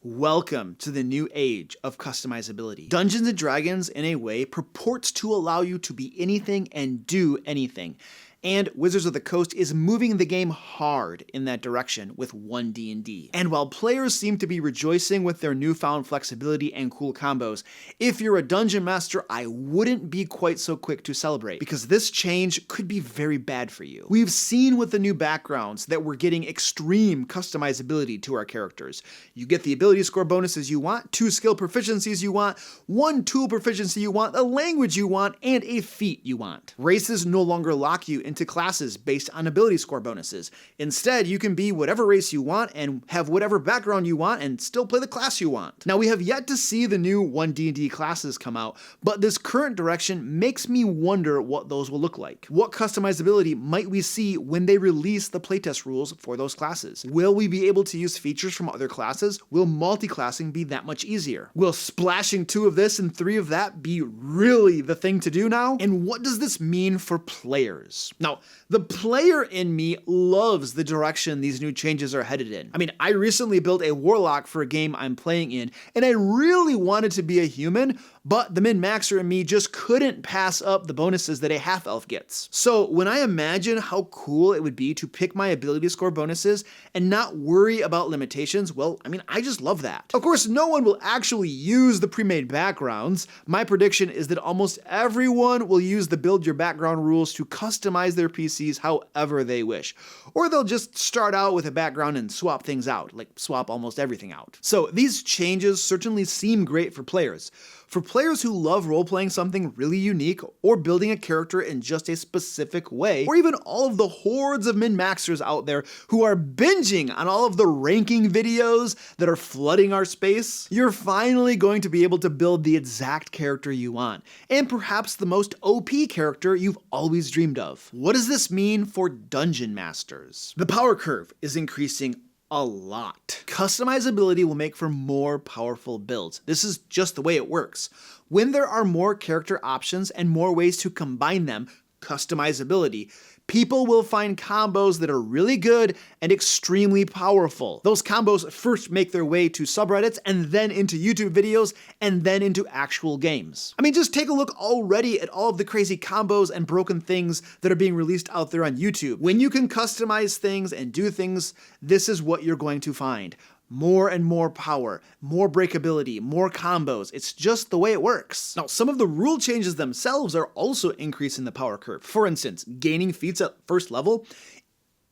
Welcome to the new age of customizability. Dungeons & Dragons, in a way, purports to allow you to be anything and do anything. And Wizards of the Coast is moving the game hard in that direction with One D&D. And while players seem to be rejoicing with their newfound flexibility and cool combos, if you're a dungeon master, I wouldn't be quite so quick to celebrate, because this change could be very bad for you. We've seen with the new backgrounds that we're getting extreme customizability to our characters. You get the ability score bonuses you want, 2 skill proficiencies you want, 1 tool proficiency you want, a language you want, and a feat you want. Races no longer lock you into classes based on ability score bonuses. Instead, you can be whatever race you want and have whatever background you want and still play the class you want. Now, we have yet to see the new One D&D classes come out, but this current direction makes me wonder what those will look like. What customizability might we see when they release the playtest rules for those classes? Will we be able to use features from other classes? Will multi-classing be that much easier? Will splashing 2 of this and 3 of that be really the thing to do now? And what does this mean for players? Now, the player in me loves the direction these new changes are headed in. I mean, I recently built a warlock for a game I'm playing in, and I really wanted to be a human, but the min-maxer in me just couldn't pass up the bonuses that a half-elf gets. So when I imagine how cool it would be to pick my ability score bonuses and not worry about limitations, well, I mean, I just love that. Of course, no one will actually use the pre-made backgrounds. My prediction is that almost everyone will use the build your background rules to customize their PCs however they wish. Or they'll just start out with a background and swap things out, like swap almost everything out. So these changes certainly seem great for players. For players who love role-playing something really unique, or building a character in just a specific way, or even all of the hordes of min-maxers out there who are binging on all of the ranking videos that are flooding our space, you're finally going to be able to build the exact character you want, and perhaps the most OP character you've always dreamed of. What does this mean for dungeon masters? The power curve is increasing a lot. Customizability will make for more powerful builds. This is just the way it works. When there are more character options and more ways to combine them, customizability, people will find combos that are really good and extremely powerful. Those combos first make their way to subreddits and then into YouTube videos and then into actual games. I mean, just take a look already at all of the crazy combos and broken things that are being released out there on YouTube. When you can customize things and do things, this is what you're going to find. More and more power, more breakability, more combos. It's just the way it works. Now, some of the rule changes themselves are also increasing the power curve. For instance, gaining feats at first level,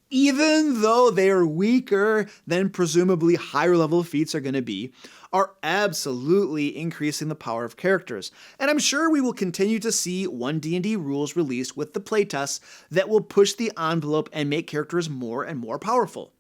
even though they are weaker than presumably higher level feats are going to be, are absolutely increasing the power of characters. And I'm sure we will continue to see One D&D rules released with the playtests that will push the envelope and make characters more and more powerful.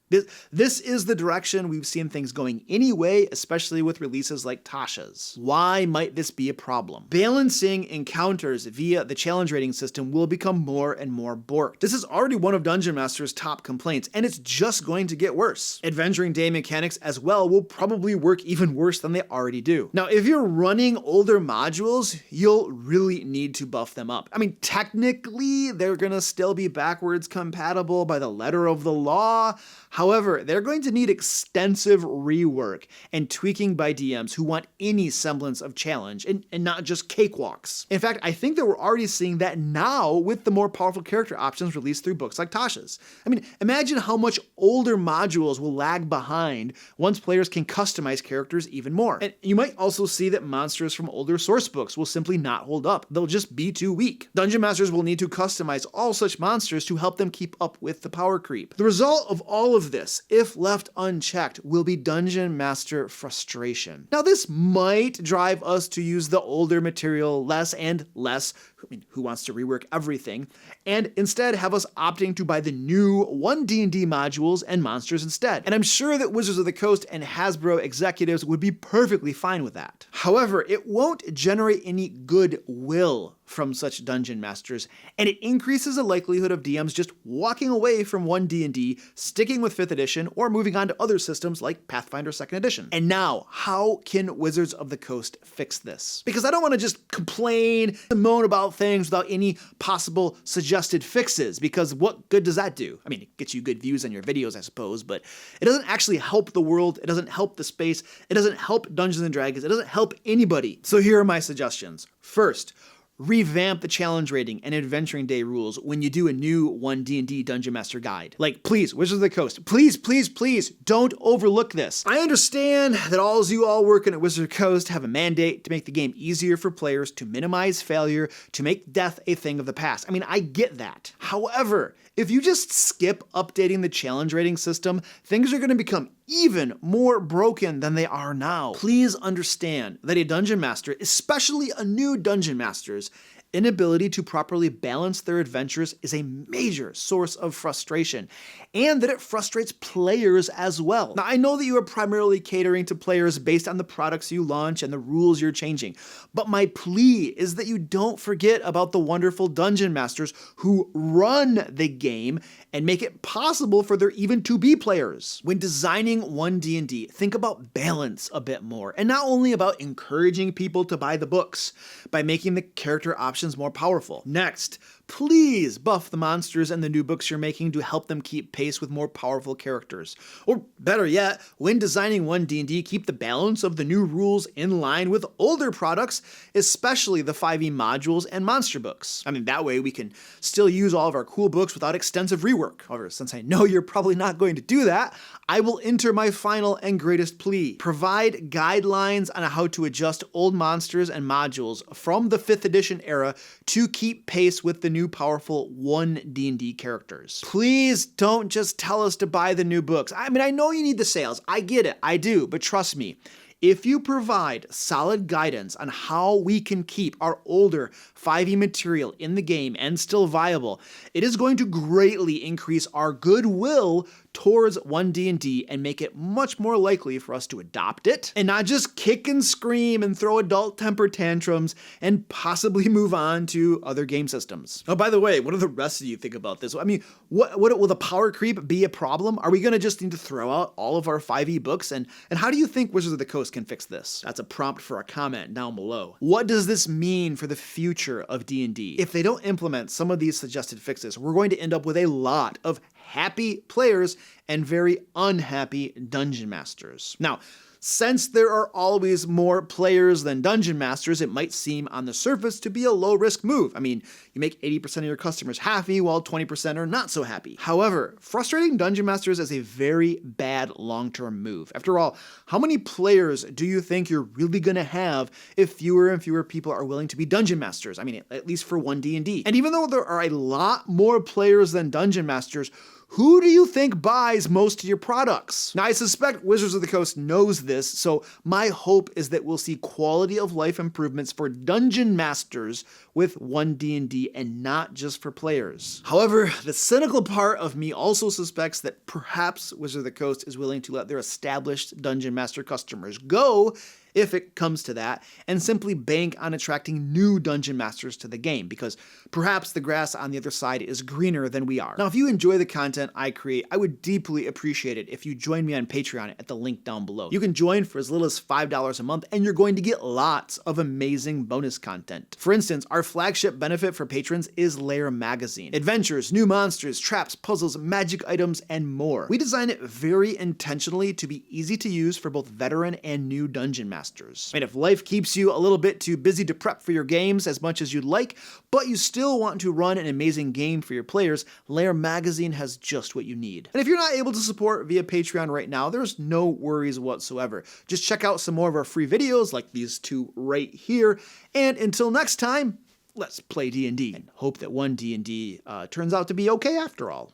This is the direction we've seen things going anyway, especially with releases like Tasha's. Why might this be a problem? Balancing encounters via the challenge rating system will become more and more borked. This is already one of Dungeon Master's top complaints, and it's just going to get worse. Adventuring day mechanics as well will probably work even worse than they already do. Now, if you're running older modules, you'll really need to buff them up. I mean, technically, they're gonna still be backwards compatible by the letter of the law. However, they're going to need extensive rework and tweaking by DMs who want any semblance of challenge and not just cakewalks. In fact, I think that we're already seeing that now with the more powerful character options released through books like Tasha's. I mean, imagine how much older modules will lag behind once players can customize characters even more. And you might also see that monsters from older source books will simply not hold up. They'll just be too weak. Dungeon masters will need to customize all such monsters to help them keep up with the power creep. The result of all of this, if left unchecked, will be dungeon master frustration. Now, this might drive us to use the older material less and less. I mean, who wants to rework everything? And instead have us opting to buy the new One D&D modules and monsters instead. And I'm sure that Wizards of the Coast and Hasbro executives would be perfectly fine with that. However, it won't generate any goodwill from such dungeon masters, and it increases the likelihood of DMs just walking away from 1D&D, sticking with 5th edition, or moving on to other systems like Pathfinder 2nd edition. And now, how can Wizards of the Coast fix this? Because I don't want to just complain and moan about things without any possible suggested fixes, because what good does that do? I mean, it gets you good views on your videos, I suppose, but it doesn't actually help the world, it doesn't help the space, it doesn't help Dungeons & Dragons, it doesn't help anybody. So here are my suggestions. First, revamp the challenge rating and adventuring day rules when you do a new 1D&D Dungeon Master guide. Like, please, Wizards of the Coast, please, please, please don't overlook this. I understand that all of you all working at Wizards of the Coast have a mandate to make the game easier for players, to minimize failure, to make death a thing of the past. I mean, I get that. However, if you just skip updating the challenge rating system, things are going to become even more broken than they are now. Please understand that a dungeon master, especially a new dungeon master's inability to properly balance their adventures is a major source of frustration, and that it frustrates players as well. Now, I know that you are primarily catering to players based on the products you launch and the rules you're changing, but my plea is that you don't forget about the wonderful dungeon masters who run the game and make it possible for there even to be players. When designing 1D&D, think about balance a bit more, and not only about encouraging people to buy the books by making the character options more powerful. Next, please buff the monsters and the new books you're making to help them keep pace with more powerful characters. Or better yet, when designing 1D&D, keep the balance of the new rules in line with older products, especially the 5e modules and monster books. I mean, that way we can still use all of our cool books without extensive rework. However, since I know you're probably not going to do that, I will enter my final and greatest plea. Provide guidelines on how to adjust old monsters and modules from the 5th edition era to keep pace with the new powerful 1D&D characters. Please don't just tell us to buy the new books. I mean, I know you need the sales. I get it. I do. But trust me, if you provide solid guidance on how we can keep our older 5e material in the game and still viable, it is going to greatly increase our goodwill towards 1D&D and make it much more likely for us to adopt it and not just kick and scream and throw adult temper tantrums and possibly move on to other game systems. Oh, by the way, what do the rest of you think about this? I mean, what will the power creep be a problem? Are we going to just need to throw out all of our 5e books? And how do you think Wizards of the Coast can fix this? That's a prompt for a comment down below. What does this mean for the future of D&D? If they don't implement some of these suggested fixes, we're going to end up with a lot of happy players and very unhappy dungeon masters. Now, since there are always more players than dungeon masters, it might seem on the surface to be a low-risk move. I mean, you make 80% of your customers happy while 20% are not so happy. However, frustrating dungeon masters is a very bad long-term move. After all, how many players do you think you're really going to have if fewer and fewer people are willing to be dungeon masters? I mean, at least for 1D&D. And even though there are a lot more players than dungeon masters, who do you think buys most of your products? Now, I suspect Wizards of the Coast knows this, so my hope is that we'll see quality of life improvements for dungeon masters with 1D&D and not just for players. However, the cynical part of me also suspects that perhaps Wizards of the Coast is willing to let their established dungeon master customers go, if it comes to that, and simply bank on attracting new dungeon masters to the game, because perhaps the grass on the other side is greener than we are. Now, if you enjoy the content I create, I would deeply appreciate it if you join me on Patreon at the link down below. You can join for as little as $5 a month, and you're going to get lots of amazing bonus content. For instance, our flagship benefit for patrons is Lair magazine. Adventures, new monsters, traps, puzzles, magic items, and more. We design it very intentionally to be easy to use for both veteran and new dungeon masters. And if life keeps you a little bit too busy to prep for your games as much as you'd like, but you still want to run an amazing game for your players, Lair magazine has just what you need. And if you're not able to support via Patreon right now, there's no worries whatsoever. Just check out some more of our free videos like these two right here. And until next time, let's play D&D and hope that 1D&D turns out to be okay after all.